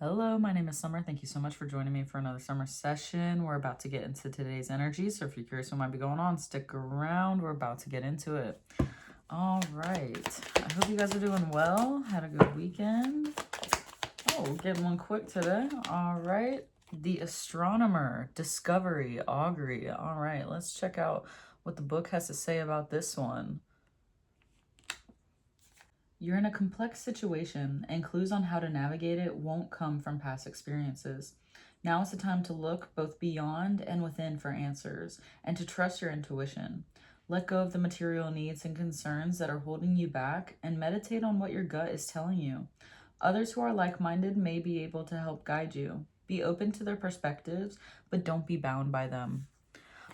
Hello, my name is Summer. Thank you so much for joining me for another summer session. We're about to get into today's energy, so if you're curious what might be going on, stick around. We're about to get into it. All right. I hope you guys are doing well. Had a good weekend. Oh, we're getting one quick today. All right. The Astronomer, Discovery, Augury. All right, let's check out what the book has to say about this one. You're in a complex situation, and clues on how to navigate it won't come from past experiences. Now is the time to look both beyond and within for answers, and to trust your intuition. Let go of the material needs and concerns that are holding you back, and meditate on what your gut is telling you. Others who are like-minded may be able to help guide you. Be open to their perspectives, but don't be bound by them.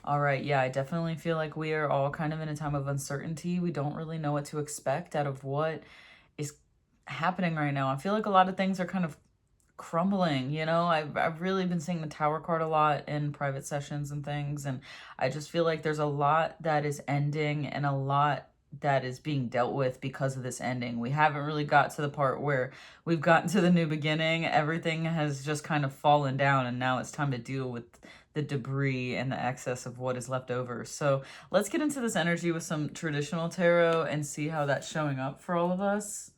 All right, yeah, I definitely feel like we are all kind of in a time of uncertainty. We don't really know what to expect out of what is happening right now. I feel like a lot of things are kind of crumbling, you know? I've really been seeing the Tower card a lot in private sessions and things, and I just feel like there's a lot that is ending and a lot that is being dealt with because of this ending. We haven't really got to the part where we've gotten to the new beginning. Everything has just kind of fallen down, and now it's time to deal with the debris and the excess of what is left over. So let's get into this energy with some traditional tarot and see how that's showing up for all of us.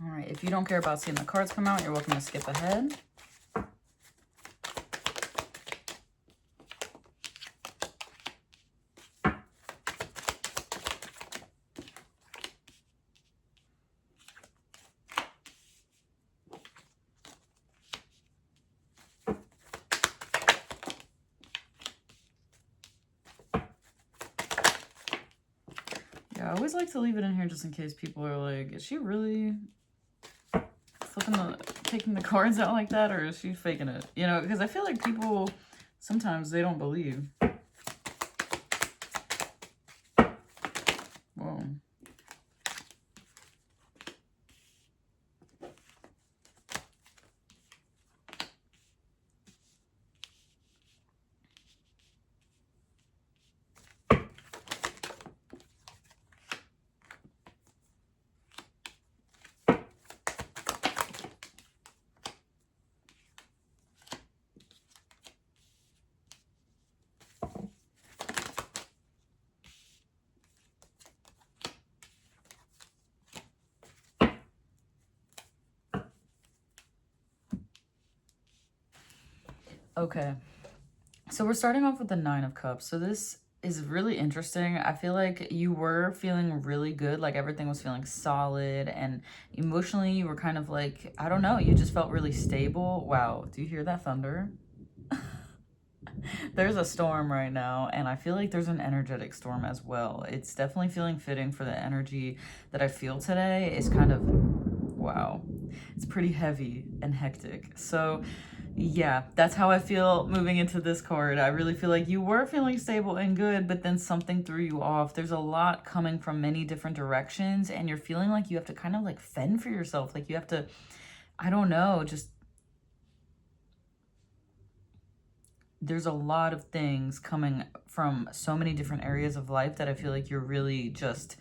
All right, if you don't care about seeing the cards come out, you're welcome to skip ahead. Yeah, I always like to leave it in here just in case people are like, is she really taking the cards out like that, or is she faking it? You know, because I feel like people, sometimes they don't believe. Whoa. Okay, so we're starting off with the Nine of Cups. So this is really interesting. I feel like you were feeling really good, like everything was feeling solid, and emotionally you were kind of like, I don't know, you just felt really stable. Wow, do you hear that thunder? There's a storm right now, and I feel like there's an energetic storm as well. It's definitely feeling fitting for the energy that I feel today. Is kind of, wow, it's pretty heavy and hectic. So yeah, that's how I feel moving into this card. I really feel like you were feeling stable and good, but then something threw you off. There's a lot coming from many different directions, and you're feeling like you have to kind of like fend for yourself. Like you have to, I don't know, just there's a lot of things coming from so many different areas of life that I feel like you're really just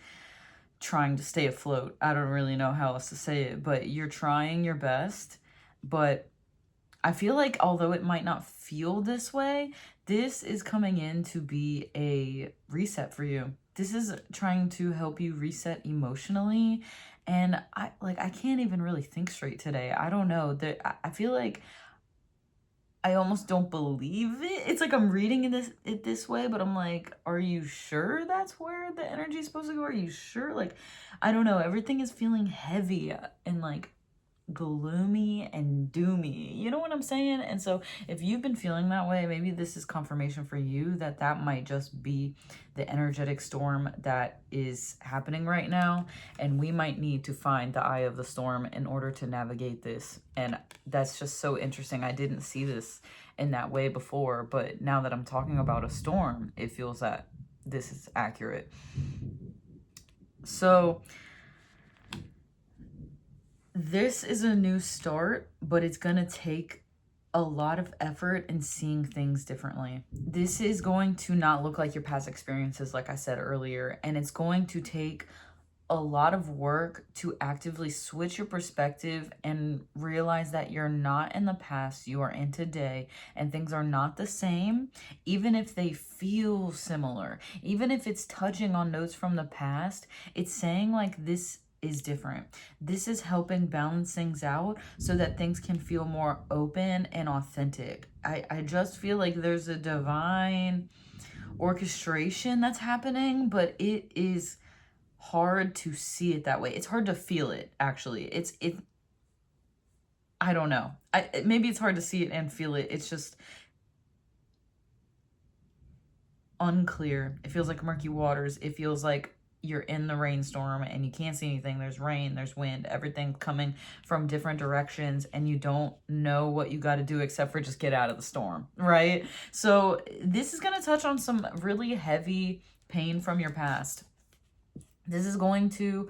trying to stay afloat. I don't really know how else to say it, but you're trying your best. But I feel like although it might not feel this way, this is coming in to be a reset for you. This is trying to help you reset emotionally. And I can't even really think straight today. I don't know. I feel like I almost don't believe it. It's like I'm reading it this way, but I'm like, are you sure that's where the energy is supposed to go? Are you sure? Like, I don't know. Everything is feeling heavy and like gloomy and doomy. You know what I'm saying? And so if you've been feeling that way, maybe this is confirmation for you that that might just be the energetic storm that is happening right now, and we might need to find the eye of the storm in order to navigate this. And that's just so interesting. I didn't see this in that way before, but now that I'm talking about a storm, it feels that this is accurate. So this is a new start, but it's going to take a lot of effort in seeing things differently. This is going to not look like your past experiences, like I said earlier, and it's going to take a lot of work to actively switch your perspective and realize that you're not in the past, you are in today, and things are not the same, even if they feel similar, even if it's touching on notes from the past. It's saying like this is different. This is helping balance things out so that things can feel more open and authentic. I just feel like there's a divine orchestration that's happening, but it is hard to see it that way. It's hard to feel it, actually. I don't know. Maybe it's hard to see it and feel it. It's just unclear. It feels like murky waters. It feels like you're in the rainstorm and you can't see anything. There's rain, there's wind, everything coming from different directions, and you don't know what you got to do except for just get out of the storm, right? So this is going to touch on some really heavy pain from your past. This is going to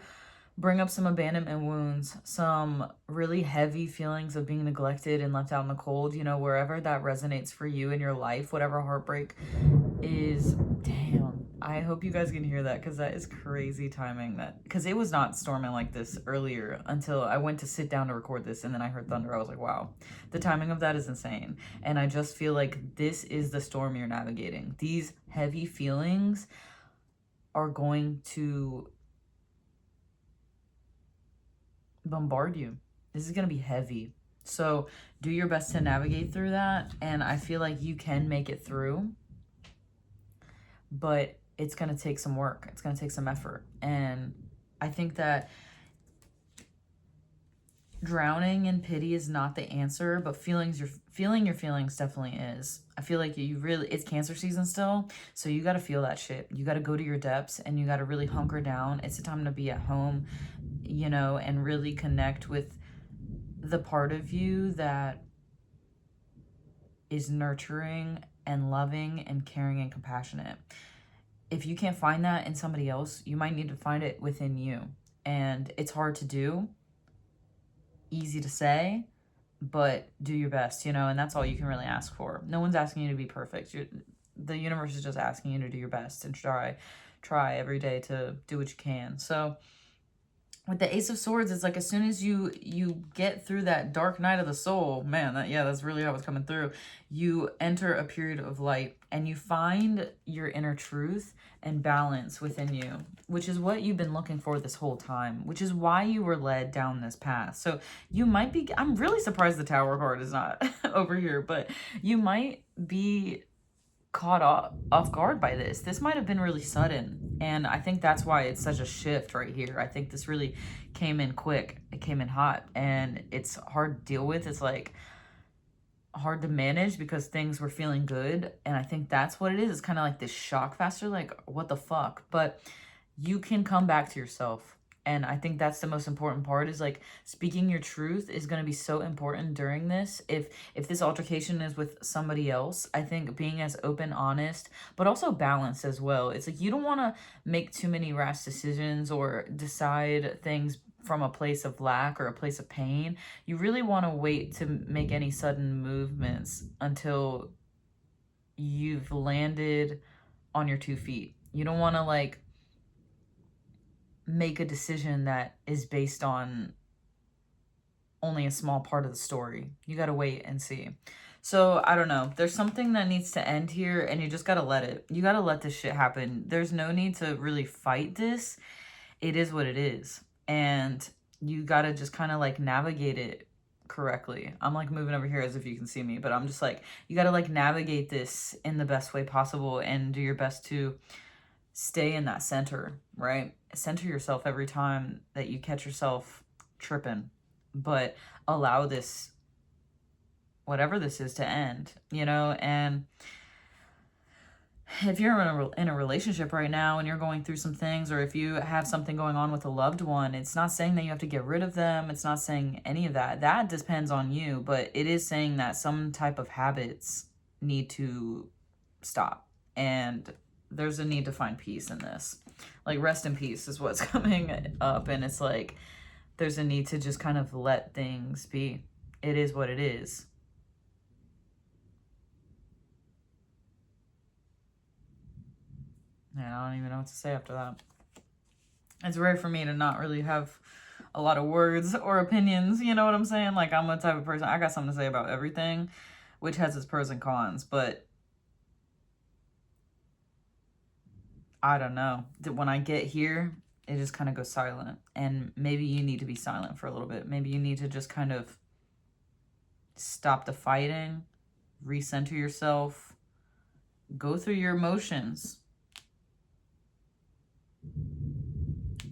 bring up some abandonment wounds, some really heavy feelings of being neglected and left out in the cold, you know, wherever that resonates for you in your life, whatever heartbreak is. Damn, I hope you guys can hear that, because that is crazy timing. That because it was not storming like this earlier until I went to sit down to record this, and then I heard thunder. I was like, wow, the timing of that is insane. And I just feel like this is the storm you're navigating. These heavy feelings are going to bombard you. This is going to be heavy. So do your best to navigate through that. And I feel like you can make it through, but it's going to take some work. It's going to take some effort. And I think that drowning in pity is not the answer, but feeling your feelings definitely is. I feel like it's Cancer season still, so you got to feel that shit. You got to go to your depths, and you got to really hunker down. It's a time to be at home, you know, and really connect with the part of you that is nurturing and loving and caring and compassionate. If you can't find that in somebody else, you might need to find it within you. And it's hard to do, easy to say, but do your best, you know, and that's all you can really ask for. No one's asking you to be perfect. The universe is just asking you to do your best and try every day to do what you can. So with the Ace of Swords, it's like as soon as you get through that dark night of the soul, man, that's really how it's coming through. You enter a period of light, and you find your inner truth and balance within you, which is what you've been looking for this whole time, which is why you were led down this path. So you might be, I'm really surprised the Tower card is not over here, but you might be caught off guard by this. This might have been really sudden, and I think that's why it's such a shift right here. I think this really came in quick. It came in hot, and it's hard to deal with. It's like hard to manage because things were feeling good, and I think that's what it is. It's kind of like this shock factor, like what the fuck, but you can come back to yourself. And I think that's the most important part, is like speaking your truth is going to be so important during this. If this altercation is with somebody else, I think being as open, honest, but also balanced as well. It's like you don't want to make too many rash decisions or decide things from a place of lack or a place of pain. You really want to wait to make any sudden movements until you've landed on your 2 feet. You don't want to like make a decision that is based on only a small part of the story. You got to wait and see. So I don't know. There's something that needs to end here, and you just got to let it. You got to let this shit happen. There's no need to really fight this. It is what it is. And you got to just kind of like navigate it correctly. I'm like moving over here as if you can see me, but I'm just like, you got to like navigate this in the best way possible and do your best to stay in that center, right? Center yourself every time that you catch yourself tripping, but allow this, whatever this is, to end, you know? And if you're in a relationship right now and you're going through some things, or if you have something going on with a loved one, it's not saying that you have to get rid of them. It's not saying any of that. That depends on you, but it is saying that some type of habits need to stop. And there's a need to find peace in this. Like, rest in peace is what's coming up. And it's like, there's a need to just kind of let things be. It is what it is. And I don't even know what to say after that. It's rare for me to not really have a lot of words or opinions, you know what I'm saying? Like, I'm the type of person, I got something to say about everything, which has its pros and cons, but I don't know. When I get here, it just kind of goes silent. And maybe you need to be silent for a little bit. Maybe you need to just kind of stop the fighting, recenter yourself, go through your emotions,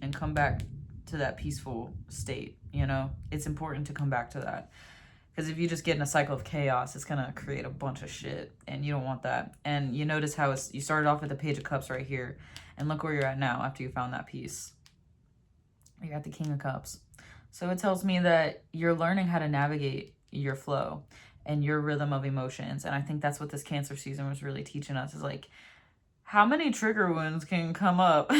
and come back to that peaceful state. You know, it's important to come back to that. Because if you just get in a cycle of chaos, it's going to create a bunch of shit. And you don't want that. And you notice how you started off with the Page of Cups right here. And look where you're at now after you found that peace. You're at the King of Cups. So it tells me that you're learning how to navigate your flow and your rhythm of emotions. And I think that's what this Cancer season was really teaching us, is like, how many trigger wounds can come up?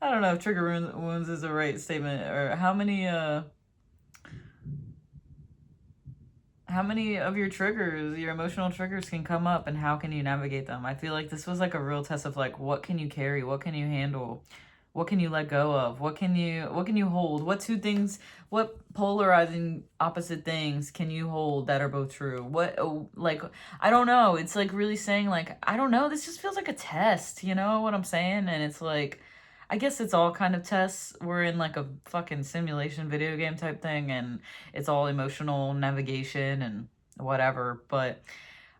I don't know if trigger wounds is the right statement, or how many of your triggers, your emotional triggers, can come up, and how can you navigate them? I feel like this was like a real test of like, what can you carry? What can you handle? What can you let go of? What can you hold? What polarizing opposite things can you hold that are both true? I don't know. It's like really saying like, I don't know. This just feels like a test. You know what I'm saying? And it's like, I guess it's all kind of tests. We're in like a fucking simulation video game type thing, and it's all emotional navigation and whatever. But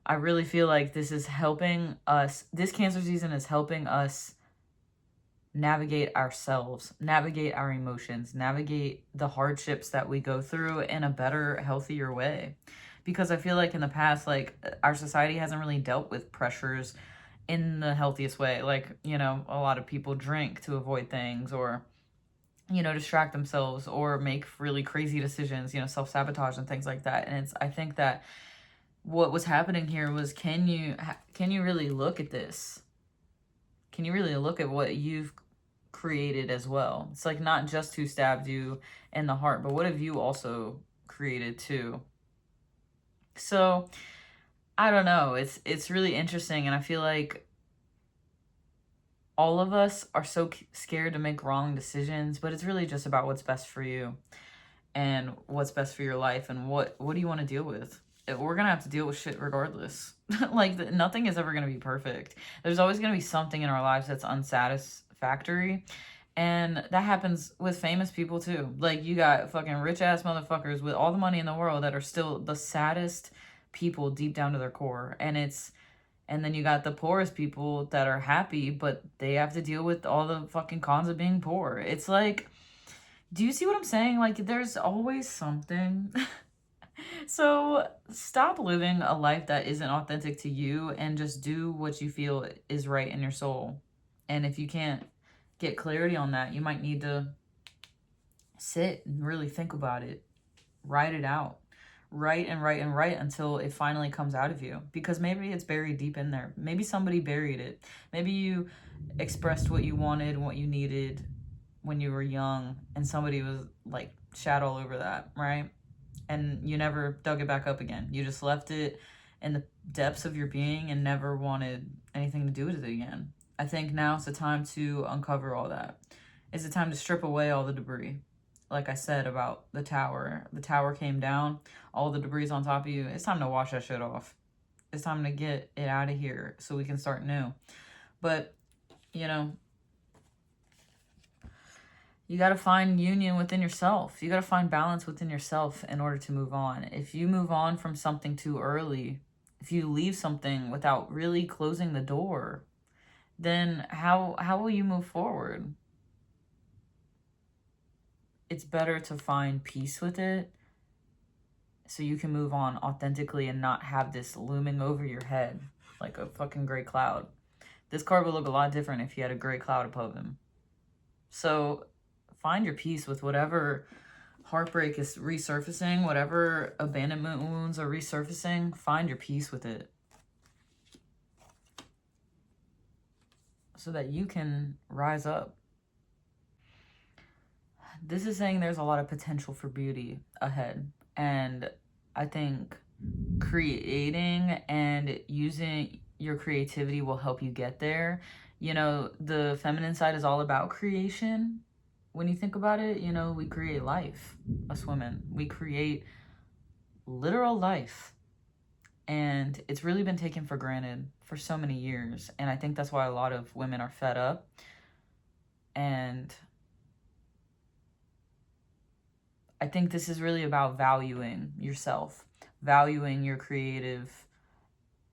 I really feel like this is helping us. This Cancer season is helping us navigate ourselves, navigate our emotions, navigate the hardships that we go through in a better, healthier way. Because I feel like in the past, like, our society hasn't really dealt with pressures in the healthiest way. Like, you know, a lot of people drink to avoid things, or, you know, distract themselves, or make really crazy decisions, you know, self-sabotage and things like that. And I think that what was happening here was, can you really look at this? Can you really look at what you've created as well? It's like, not just who stabbed you in the heart, but what have you also created too? So I don't know. It's really interesting, and I feel like all of us are so scared to make wrong decisions, but it's really just about what's best for you and what's best for your life, and what do you want to deal with. We're gonna have to deal with shit regardless. Like, nothing is ever gonna be perfect. There's always gonna be something in our lives that's unsatisfactory, and that happens with famous people too. Like, you got fucking rich ass motherfuckers with all the money in the world that are still the saddest people deep down to their core. And then you got the poorest people that are happy, but they have to deal with all the fucking cons of being poor. It's like, do you see what I'm saying? Like, there's always something. So stop living a life that isn't authentic to you, and just do what you feel is right in your soul. And if you can't get clarity on that, you might need to sit and really think about it. Write it out. Write and write and write until it finally comes out of you. Because maybe it's buried deep in there. Maybe somebody buried it. Maybe you expressed what you wanted, what you needed when you were young, and somebody was like shat all over that, right? And you never dug it back up again. You just left it in the depths of your being and never wanted anything to do with it again. I think now is the time to uncover all that. It's the time to strip away all the debris. Like I said about the tower. The tower came down, all the debris on top of you. It's time to wash that shit off. It's time to get it out of here so we can start new. But, you know, you got to find union within yourself. You got to find balance within yourself in order to move on. If you move on from something too early, if you leave something without really closing the door, then how will you move forward? It's better to find peace with it so you can move on authentically and not have this looming over your head like a fucking gray cloud. This card would look a lot different if you had a gray cloud above him. So find your peace with whatever heartbreak is resurfacing, whatever abandonment wounds are resurfacing. Find your peace with it so that you can rise up. This is saying there's a lot of potential for beauty ahead. And I think creating and using your creativity will help you get there. You know, the feminine side is all about creation. When you think about it, you know, we create life, us women. We create literal life. And it's really been taken for granted for so many years. And I think that's why a lot of women are fed up. And I think this is really about valuing yourself, valuing your creative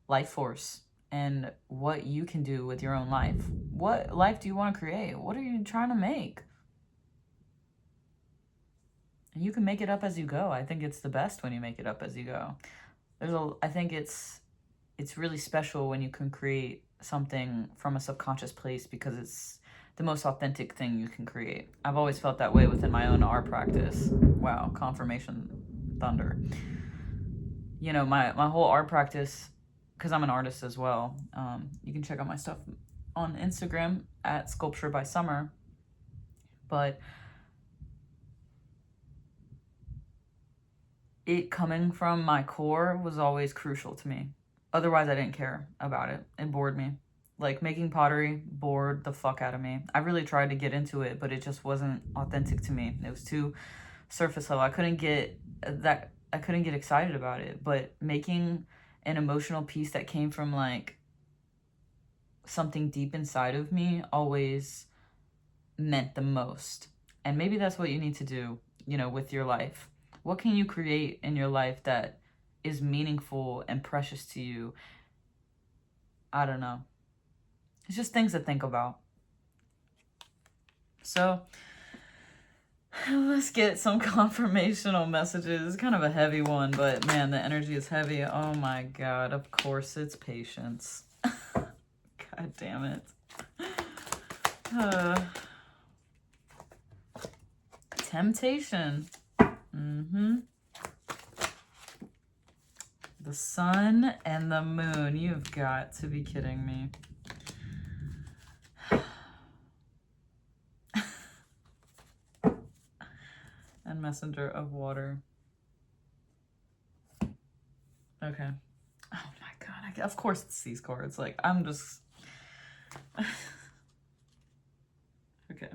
life force and what you can do with your own life. What life do you want to create? What are you trying to make? And you can make it up as you go. I think it's the best when you make it up as you go. I think it's really special when you can create something from a subconscious place, because it's the most authentic thing you can create. I've always felt that way within my own art practice. Wow, confirmation thunder. You know, my whole art practice, because I'm an artist as well. You can check out my stuff on Instagram at Sculpture by Summer. But it coming from my core was always crucial to me. Otherwise, I didn't care about it. It bored me. Like, making pottery bored the fuck out of me. I really tried to get into it, but it just wasn't authentic to me. It was too surface level. I couldn't get excited about it. But making an emotional piece that came from, like, something deep inside of me always meant the most. And maybe that's what you need to do, you know, with your life. What can you create in your life that is meaningful and precious to you? I don't know. It's just things to think about. So let's get some confirmational messages. It's kind of a heavy one, but man, the energy is heavy. Oh my God. Of course it's patience. God damn it. Temptation. The sun and the moon. You've got to be kidding me. And messenger of water. Okay. Oh my God. Of course it's these cards. Like, I'm just... Okay.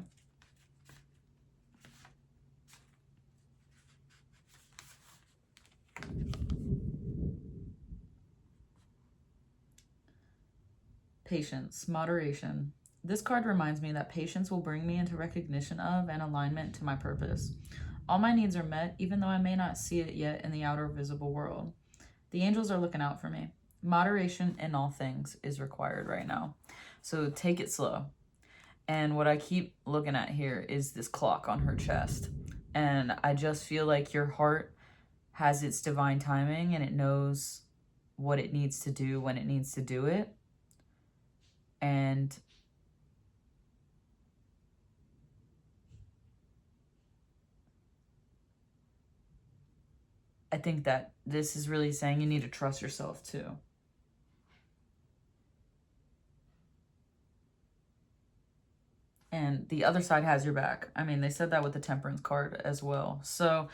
Patience, moderation. This card reminds me that patience will bring me into recognition of and alignment to my purpose. All my needs are met, even though I may not see it yet in the outer visible world. The angels are looking out for me. Moderation in all things is required right now. So take it slow. And what I keep looking at here is this clock on her chest. And I just feel like your heart has its divine timing, and it knows what it needs to do when it needs to do it. And I think that this is really saying you need to trust yourself too. And the other side has your back. I mean, they said that with the Temperance card as well. So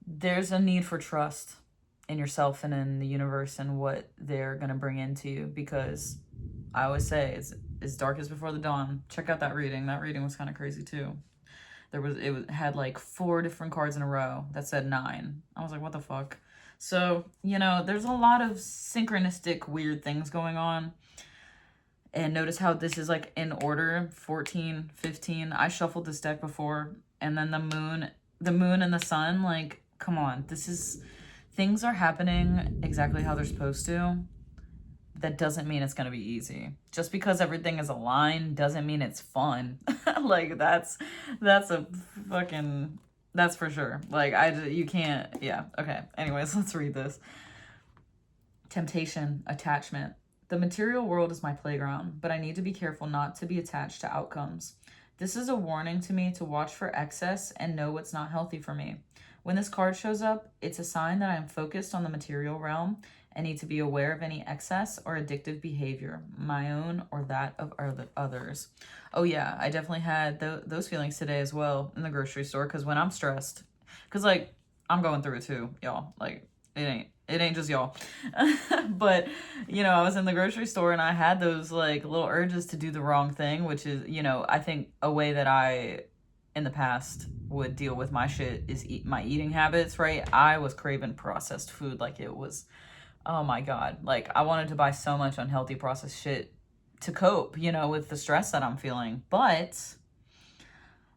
there's a need for trust in yourself and in the universe and what they're going to bring into you, because I always say it's as dark as before the dawn. Check out that reading. That reading was kind of crazy too. It had like 4 different cards in a row that said 9. I was like, what the fuck? So, you know, there's a lot of synchronistic weird things going on. And notice how this is like in order, 14, 15. I shuffled this deck before, and then the moon and the sun, like, come on. Things are happening exactly how they're supposed to. That doesn't mean it's going to be easy. Just because everything is aligned doesn't mean it's fun. Like, that's for sure. Like, you can't, yeah. Okay. Anyways, let's read this. Temptation, attachment. The material world is my playground, but I need to be careful not to be attached to outcomes. This is a warning to me to watch for excess and know what's not healthy for me. When this card shows up, it's a sign that I'm focused on the material realm and need to be aware of any excess or addictive behavior, my own or that of others. Oh yeah, I definitely had those feelings today as well in the grocery store, because when I'm stressed, because like I'm going through it too, y'all. Like, it It ain't just y'all. But, you know, I was in the grocery store and I had those like little urges to do the wrong thing, which is, you know, I think a way that I in the past would deal with my shit is my eating habits, right? I was craving processed food like it was, oh my God. Like I wanted to buy so much unhealthy processed shit to cope, you know, with the stress that I'm feeling. But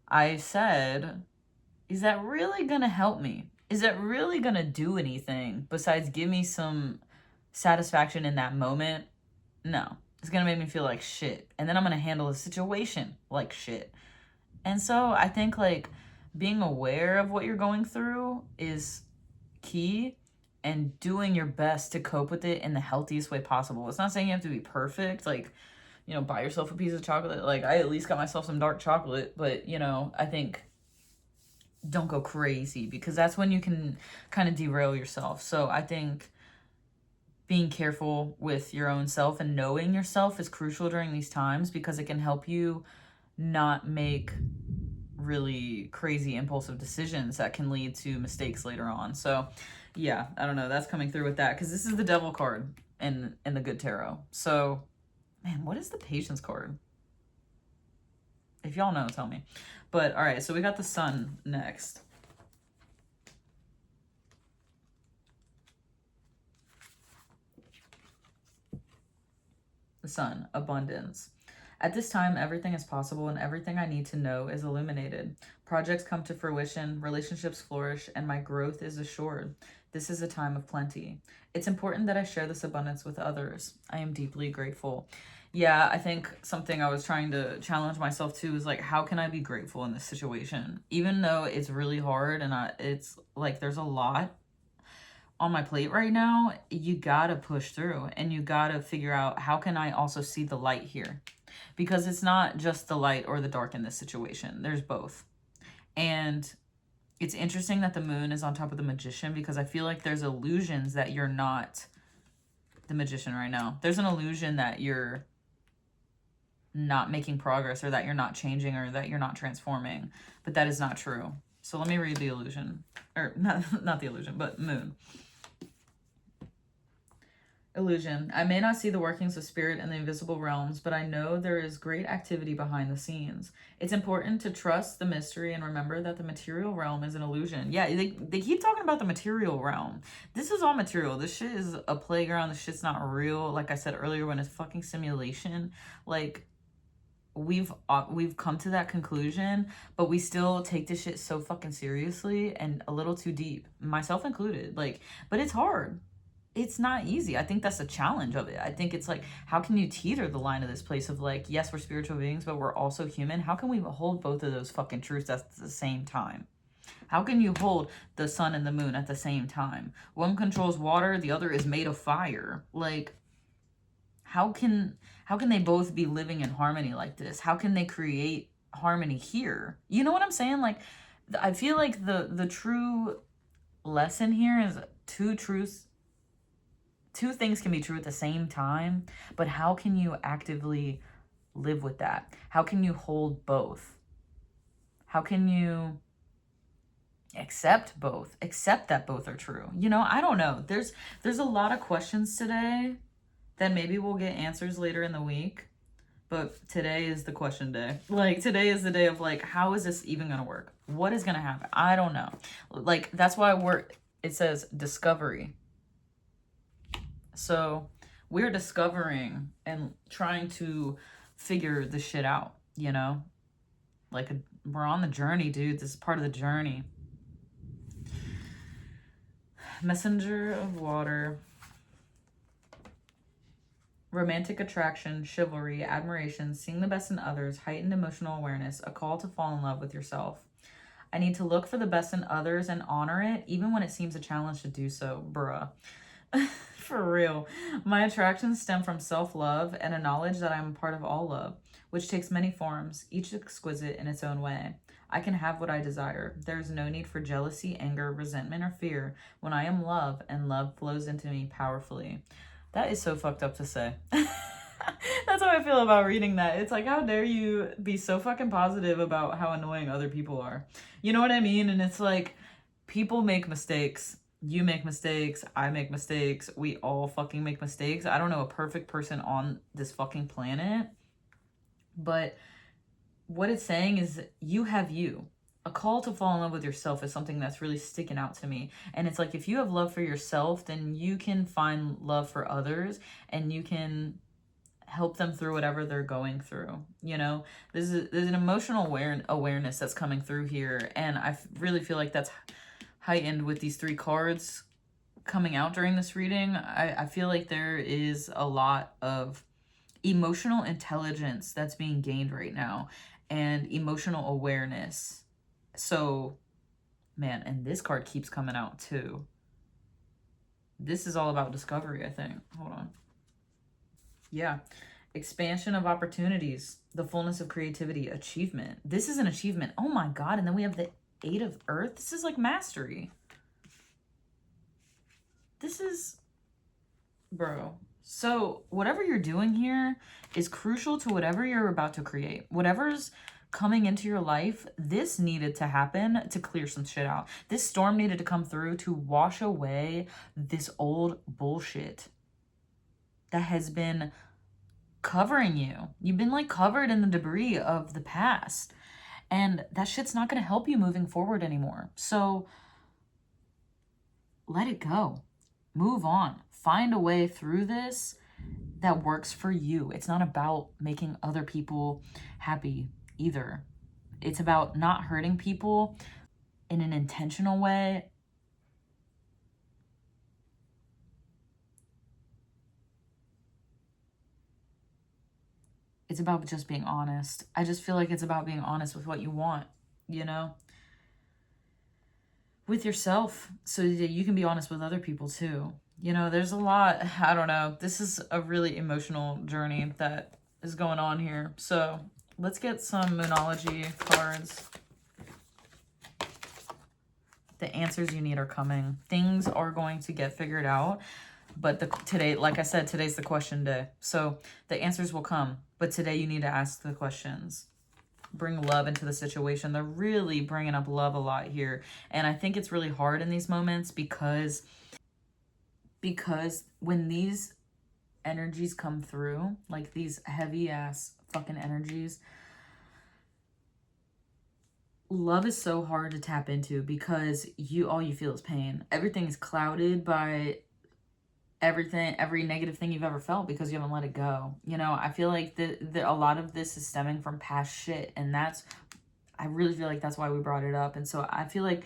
I said, is that really gonna help me? Is that really gonna do anything besides give me some satisfaction in that moment? No. It's gonna make me feel like shit. And then I'm gonna handle the situation like shit. And so I think like being aware of what you're going through is key, and doing your best to cope with it in the healthiest way possible. It's not saying you have to be perfect. Like, you know, buy yourself a piece of chocolate. Like I at least got myself some dark chocolate, but you know, I think don't go crazy because that's when you can kind of derail yourself. So I think being careful with your own self and knowing yourself is crucial during these times because it can help you not make really crazy impulsive decisions that can lead to mistakes later on. So yeah, I don't know, that's coming through with that because this is the devil card in the good tarot. So man, what is the patience card? If y'all know, tell me. But all right, so we got the sun next. The sun, abundance. At this time, everything is possible and everything I need to know is illuminated. Projects come to fruition, relationships flourish, and my growth is assured. This is a time of plenty. It's important that I share this abundance with others. I am deeply grateful. Yeah, I think something I was trying to challenge myself to is like, how can I be grateful in this situation? Even though it's really hard and it's like there's a lot on my plate right now, you gotta push through and you gotta figure out how can I also see the light here? Because it's not just the light or the dark in this situation. There's both. And it's interesting that the moon is on top of the magician because I feel like there's illusions that you're not the magician right now. There's an illusion that you're not making progress or that you're not changing or that you're not transforming, but that is not true. So let me read the illusion, or not the illusion, but moon. Illusion. I may not see the workings of spirit in the invisible realms, but I know there is great activity behind the scenes. It's important to trust the mystery and remember that the material realm is an illusion. Yeah, they keep talking about the material realm. This is all material. This shit is a playground. This shit's not real. Like I said earlier, when it's fucking simulation. Like, we've come to that conclusion, but we still take this shit so fucking seriously and a little too deep, myself included. Like, but it's hard. It's not easy. I think that's the challenge of it. I think it's like, how can you teeter the line of this place of like, yes, we're spiritual beings, but we're also human. How can we hold both of those fucking truths at the same time? How can you hold the sun and the moon at the same time? One controls water, the other is made of fire. Like, how can they both be living in harmony like this? How can they create harmony here? You know what I'm saying? Like, I feel like the true lesson here is two truths. Two things can be true at the same time, but how can you actively live with that? How can you hold both? How can you accept both? Accept that both are true. You know, I don't know. There's a lot of questions today that maybe we'll get answers later in the week, but today is the question day. Like, today is the day of like, how is this even gonna work? What is gonna happen? I don't know. Like, that's why it says discovery. So we're discovering and trying to figure this shit out, you know? Like, we're on the journey, dude. This is part of the journey. Messenger of water. Romantic attraction, chivalry, admiration, seeing the best in others, heightened emotional awareness, a call to fall in love with yourself. I need to look for the best in others and honor it, even when it seems a challenge to do so, bruh. For real. My attractions stem from self-love and a knowledge that I'm a part of all love, which takes many forms, each exquisite in its own way. I can have what I desire. There is no need for jealousy, anger, resentment, or fear when I am love and love flows into me powerfully. That is so fucked up to say. That's how I feel about reading that. It's like, how dare you be so fucking positive about how annoying other people are? You know what I mean? And it's like, people make mistakes. You make mistakes. I make mistakes. We all fucking make mistakes. I don't know a perfect person on this fucking planet. But what it's saying is you have you. A call to fall in love with yourself is something that's really sticking out to me. And it's like, if you have love for yourself, then you can find love for others and you can help them through whatever they're going through. You know, there's an emotional awareness that's coming through here. And I really feel like that's heightened with these 3 cards coming out during this reading. I feel like there is a lot of emotional intelligence that's being gained right now and emotional awareness. So, man, and this card keeps coming out too. This is all about discovery, I think. Hold on. Yeah. Expansion of opportunities, the fullness of creativity, achievement. This is an achievement. Oh my God. And then we have the 8 of Earth. This is like mastery. This is, bro. So whatever you're doing here is crucial to whatever you're about to create. Whatever's coming into your life, this needed to happen to clear some shit out. This storm needed to come through to wash away this old bullshit that has been covering you. You've been like covered in the debris of the past. And that shit's not going to help you moving forward anymore. So let it go. Move on. Find a way through this that works for you. It's not about making other people happy either. It's about not hurting people in an intentional way. It's about just being honest. I just feel like it's about being honest with what you want, you know? With yourself, so that you can be honest with other people too. You know, there's a lot, I don't know. This is a really emotional journey that is going on here. So let's get some Moonology cards. The answers you need are coming. Things are going to get figured out. But today, like I said, today's the question day. So the answers will come. But today you need to ask the questions. Bring love into the situation. They're really bringing up love a lot here. And I think it's really hard in these moments because when these energies come through, like these heavy ass fucking energies, love is so hard to tap into because all you feel is pain. Everything is clouded by every negative thing you've ever felt because you haven't let it go. You know, I feel like a lot of this is stemming from past shit, and I really feel like that's why we brought it up. And so I feel like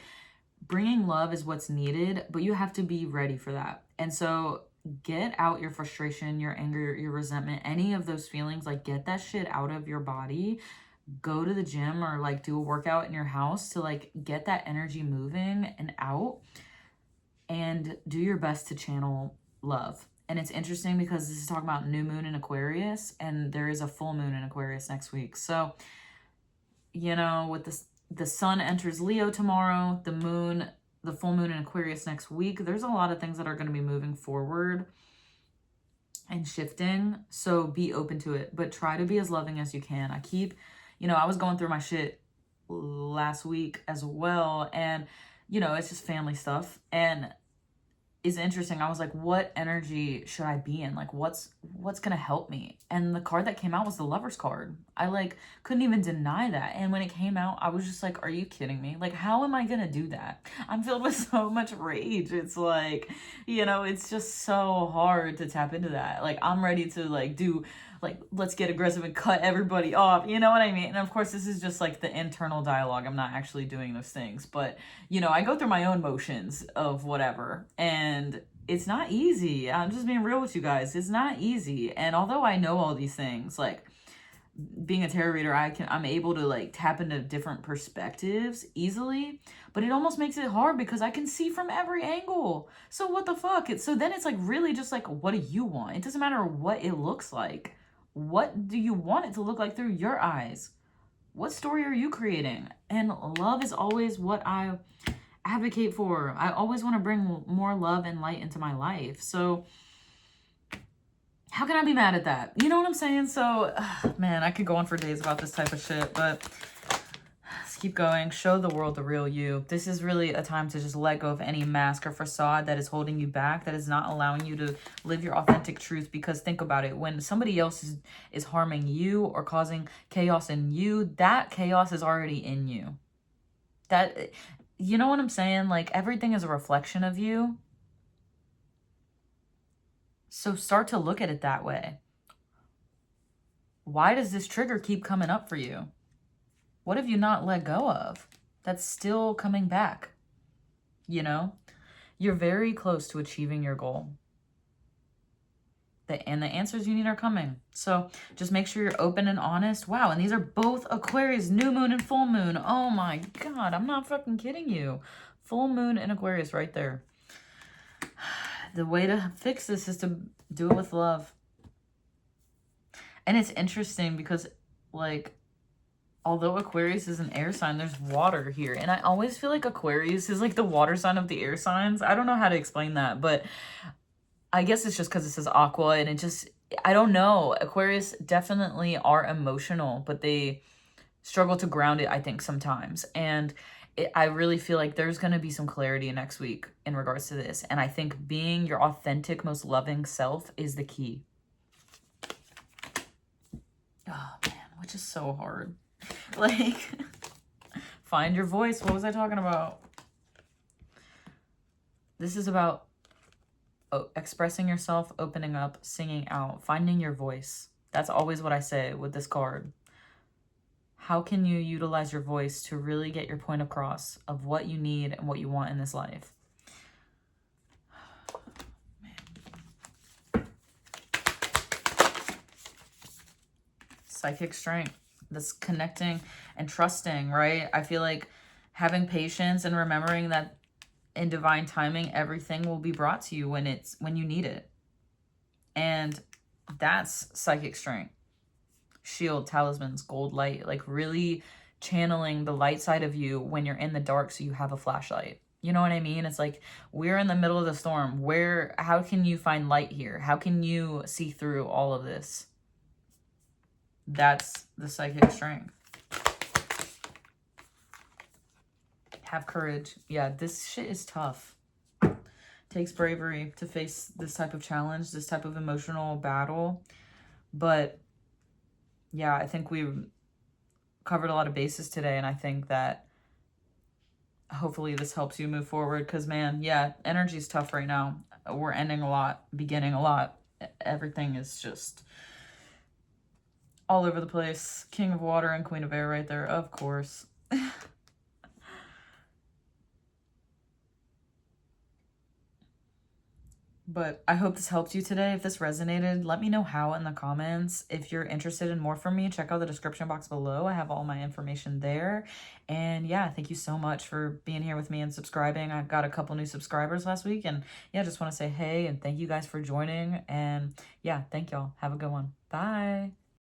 bringing love is what's needed, but you have to be ready for that. And so get out your frustration, your anger, your resentment, any of those feelings, like get that shit out of your body. Go to the gym or like do a workout in your house to like get that energy moving and out, and do your best to channel love. And it's interesting because this is talking about new moon in Aquarius, and there is a full moon in Aquarius next week. So, you know, with the sun enters Leo tomorrow, the full moon in Aquarius next week, there's a lot of things that are going to be moving forward and shifting. So be open to it, but try to be as loving as you can. I was going through my shit last week as well, and it's just family stuff, and it's interesting. I was like, what energy should I be in? Like, what's gonna help me? And the card that came out was the Lover's card. I like couldn't even deny that. And when it came out, I was just like, are you kidding me? Like, how am I gonna do that? I'm filled with so much rage. It's like, it's just so hard to tap into that. Like, I'm ready to like do like, let's get aggressive and cut everybody off. You know what I mean? And of course, this is just like the internal dialogue. I'm not actually doing those things, but I go through my own motions of whatever, and it's not easy. I'm just being real with you guys. It's not easy. And although I know all these things, like being a tarot reader, I'm able to like tap into different perspectives easily, but it almost makes it hard because I can see from every angle. So what the fuck? So then it's like really just like, what do you want? It doesn't matter what it looks like. What do you want it to look like through your eyes? What story are you creating? And love is always what I advocate for. I always want to bring more love and light into my life. So how can I be mad at that? You know what I'm saying? So, man, I could go on for days about this type of shit, but Just keep going. Show the world the real you. This is really a time to just let go of any mask or facade that is holding you back, that is not allowing you to live your authentic truth. Because think about it. When somebody else is harming you or causing chaos in you, that chaos is already in you. That, you know what I'm saying? Like, everything is a reflection of you. So start to look at it that way. Why does this trigger keep coming up for you? What have you not let go of that's still coming back? You know, you're very close to achieving your goal. And the answers you need are coming. So just make sure you're open and honest. Wow, and these are both Aquarius, new moon and full moon. Oh my God, I'm not fucking kidding you. Full moon and Aquarius right there. The way to fix this is to do it with love. And it's interesting because, like, although Aquarius is an air sign, there's water here. And I always feel like Aquarius is like the water sign of the air signs. I don't know how to explain that, but I guess it's just because it says aqua and it just, I don't know. Aquarius definitely are emotional, but they struggle to ground it, I think, sometimes. And I really feel like there's going to be some clarity next week in regards to this. And I think being your authentic, most loving self is the key. Oh, man, which is so hard. Like, find your voice. What was I talking about? This is about expressing yourself, opening up, singing out, finding your voice. That's always what I say with this card. How can you utilize your voice to really get your point across of what you need and what you want in this life? Psychic strength, this connecting and trusting, right? I feel like having patience and remembering that in divine timing, everything will be brought to you when you need it. And that's psychic strength. Shield, talismans, gold light, like really channeling the light side of you when you're in the dark so you have a flashlight. You know what I mean? It's like, we're in the middle of the storm. How can you find light here? How can you see through all of this? That's the psychic strength. Have courage. Yeah, this shit is tough. Takes bravery to face this type of challenge, this type of emotional battle. But yeah, I think we've covered a lot of bases today, and I think that hopefully this helps you move forward. Because, man, yeah, energy's tough right now. We're ending a lot, beginning a lot. Everything is just all over the place. King of Water and Queen of Air right there, of course. But I hope this helped you today. If this resonated, let me know how in the comments. If you're interested in more from me, check out the description box below. I have all my information there. And yeah, thank you so much for being here with me and subscribing. I got a couple new subscribers last week. And yeah, just want to say hey and thank you guys for joining. And yeah, thank y'all. Have a good one. Bye.